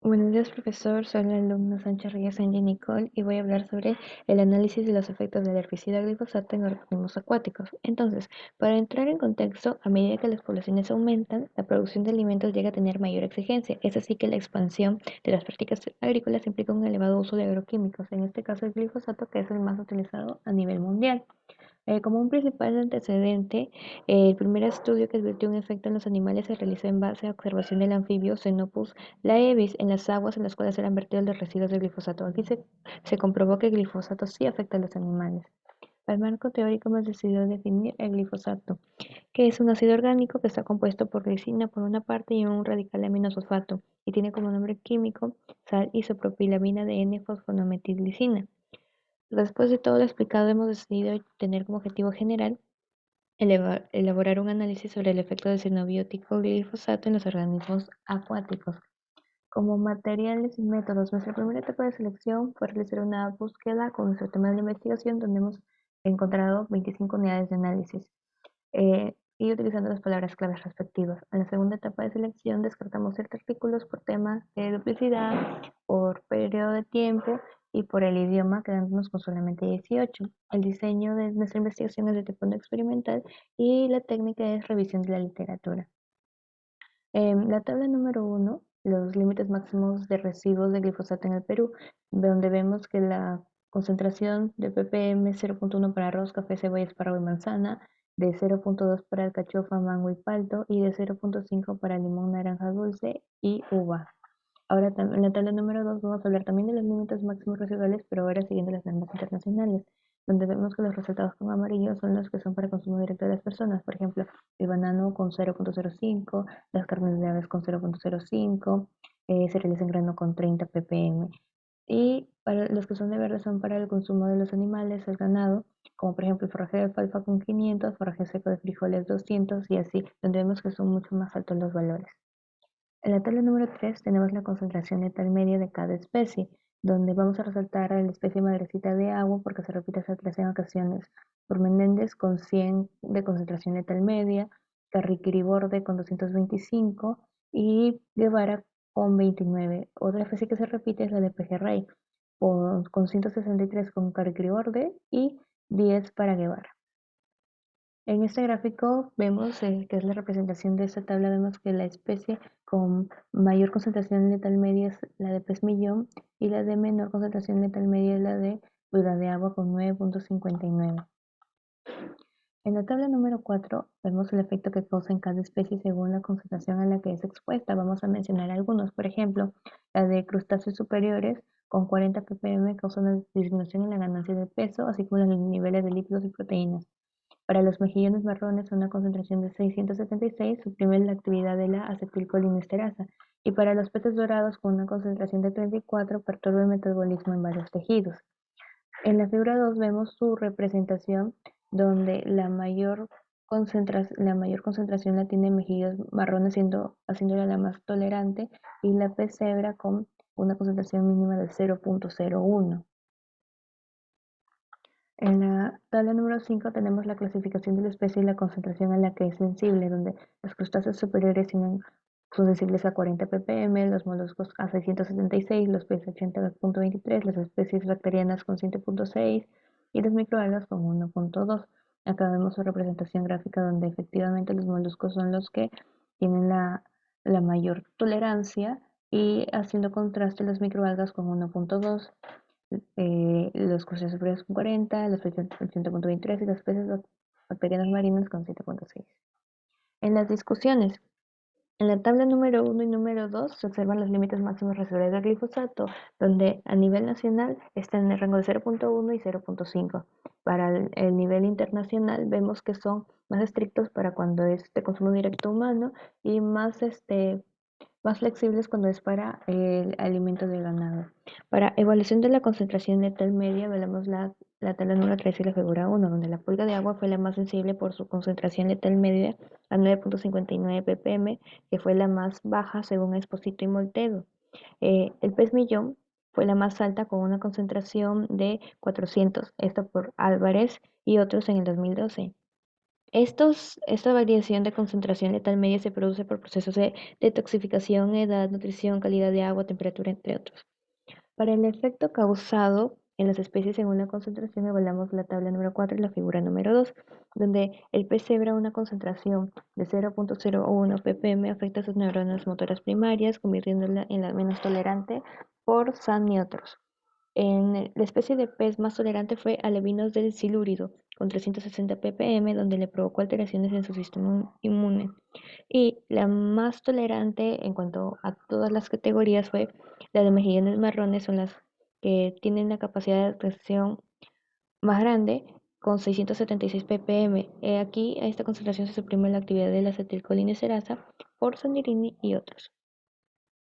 Buenos días, profesor. Soy la alumna Sánchez Reyes Angie Nicole y voy a hablar sobre el análisis de los efectos del herbicida glifosato en organismos acuáticos. Entonces, para entrar en contexto, a medida que las poblaciones aumentan, la producción de alimentos llega a tener mayor exigencia. Es así que la expansión de las prácticas agrícolas implica un elevado uso de agroquímicos, en este caso el glifosato, que es el más utilizado a nivel mundial. Como un principal antecedente, el primer estudio que advirtió un efecto en los animales se realizó en base a observación del anfibio Xenopus laevis en las aguas en las cuales eran vertidos los residuos de glifosato. Aquí se comprobó que el glifosato sí afecta a los animales. Para el marco teórico hemos decidido definir el glifosato, que es un ácido orgánico que está compuesto por glicina por una parte y un radical aminofosfato, y tiene como nombre químico sal isopropilamina de N-fosfonometilglicina. Después de todo lo explicado, hemos decidido tener como objetivo general elaborar un análisis sobre el efecto del xenobiótico glifosato en los organismos acuáticos. Como materiales y métodos, nuestra primera etapa de selección fue realizar una búsqueda con nuestro tema de investigación donde hemos encontrado 25 unidades de análisis y utilizando las palabras claves respectivas. En la segunda etapa de selección descartamos ciertos artículos por tema de duplicidad, por periodo de tiempo y por el idioma, quedándonos con solamente 18. El diseño de nuestra investigación es de tipo no experimental y la técnica es revisión de la literatura. La tabla número uno, los límites máximos de residuos de glifosato en el Perú, donde vemos que la concentración de ppm 0.1 para arroz, café, cebolla, espárrago y manzana, de 0.2 para alcachofa, mango y palto, y de 0.5 para limón, naranja dulce y uva. Ahora en la tabla número 2 vamos a hablar también de los límites máximos residuales, pero ahora siguiendo las normas internacionales, donde vemos que los resultados con amarillo son los que son para consumo directo de las personas. Por ejemplo, el banano con 0.05, las carnes de aves con 0.05, cereales en grano con 30 ppm. Y para los que son de verde son para el consumo de los animales, el ganado, como por ejemplo el forraje de alfalfa con 500, forraje seco de frijoles 200 y así, donde vemos que son mucho más altos los valores. En la tabla número 3 tenemos la concentración letal media de cada especie, donde vamos a resaltar a la especie madrecita de agua porque se repite esa clase en ocasiones. Por Menéndez con 100 de concentración letal media, Carriquiriborde con 225 y Guevara con 29. Otra especie que se repite es la de pejerrey, con 163 con Carriquiriborde y 10 para Guevara. En este gráfico vemos que es la representación de esta tabla, vemos que la especie con mayor concentración letal media es la de pez millón y la de menor concentración letal media es la de viuda de agua con 9.59. En la tabla número 4 vemos el efecto que causa en cada especie según la concentración a la que es expuesta. Vamos a mencionar algunos, por ejemplo, la de crustáceos superiores con 40 ppm causa una disminución en la ganancia de peso, así como en los niveles de lípidos y proteínas. Para los mejillones marrones, una concentración de 676 suprime la actividad de la acetilcolinesterasa. Y para los peces dorados, con una concentración de 34, perturba el metabolismo en varios tejidos. En la figura 2 vemos su representación donde la mayor concentración la tiene mejillones marrones, haciéndola la más tolerante, y la pez cebra con una concentración mínima de 0.01. En la tabla número 5 tenemos la clasificación de la especie y la concentración a la que es sensible, donde los crustáceos superiores son sensibles a 40 ppm, los moluscos a 676, los peces a 80.23, las especies bacterianas con 7.6 y los microalgas con 1.2. Acá vemos su representación gráfica donde efectivamente los moluscos son los que tienen la mayor tolerancia y haciendo contraste los microalgas con 1.2, los crustáceos superiores con 40, los peces con 80.23 y las peces bacterianas marinas con 7.6. En las discusiones, en la tabla número 1 y número 2 se observan los límites máximos residuales del glifosato, donde a nivel nacional está en el rango de 0.1 y 0.5. Para el nivel internacional vemos que son más estrictos para cuando es de consumo directo humano y más flexibles cuando es para el alimento del ganado. Para evaluación de la concentración letal media, veamos la tabla número 3 y la figura 1, donde la pulga de agua fue la más sensible por su concentración letal media a 9.59 ppm, que fue la más baja según Esposito y Moltedo. El pez millón fue la más alta con una concentración de 400, esto por Álvarez y otros en el 2012. Esta variación de concentración letal media se produce por procesos de detoxificación, edad, nutrición, calidad de agua, temperatura, entre otros. Para el efecto causado en las especies según la concentración, evaluamos la tabla número 4 y la figura número 2, donde el pez cebra a una concentración de 0.01 ppm afecta a sus neuronas motoras primarias, convirtiéndola en la menos tolerante por SAN y otros. La especie de pez más tolerante fue Alevinos del silúrido, con 360 ppm, donde le provocó alteraciones en su sistema inmune. Y la más tolerante en cuanto a todas las categorías fue la de mejillones marrones, son las que tienen la capacidad de adaptación más grande, con 676 ppm. Aquí a esta concentración se suprime la actividad de la acetilcolinesterasa por Sandirini y otros.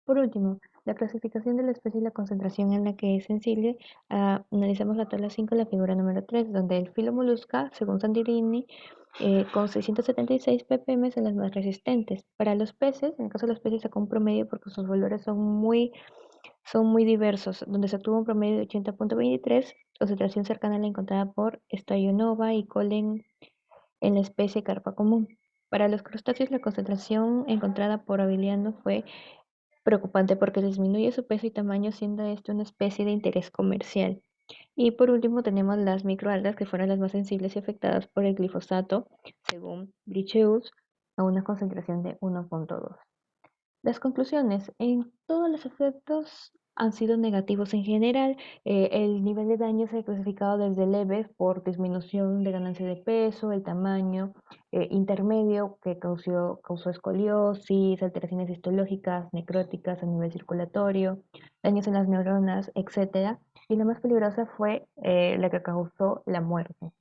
Por último, la clasificación de la especie y la concentración en la que es sensible. Analizamos la tabla 5, la figura número 3, donde el filo molusca, según Sandirini, con 676 ppm son las más resistentes. Para los peces, en el caso de los peces sacó un promedio porque sus valores son muy diversos, donde se obtuvo un promedio de 80.23, concentración cercana a la encontrada por Stoyanova y Collen en la especie carpa común. Para los crustáceos, la concentración encontrada por Aviliano fue preocupante porque disminuye su peso y tamaño, siendo esto una especie de interés comercial. Y por último tenemos las microalgas, que fueron las más sensibles y afectadas por el glifosato, según Bricheus, a una concentración de 1.2. Las conclusiones, en todos los efectos han sido negativos en general. El nivel de daño se ha clasificado desde leve por disminución de ganancia de peso, el tamaño, intermedio que causó escoliosis, alteraciones histológicas, necróticas a nivel circulatorio, daños en las neuronas, etcétera. Y la más peligrosa fue la que causó la muerte.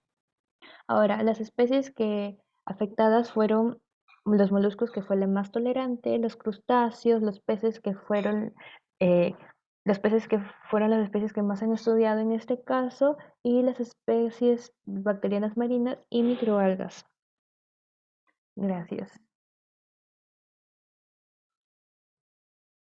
Ahora, las especies que afectadas fueron los moluscos, que fue la más tolerante, los crustáceos, eh, los peces que fueron las especies que más han estudiado en este caso, y las especies bacterianas marinas y microalgas. Gracias.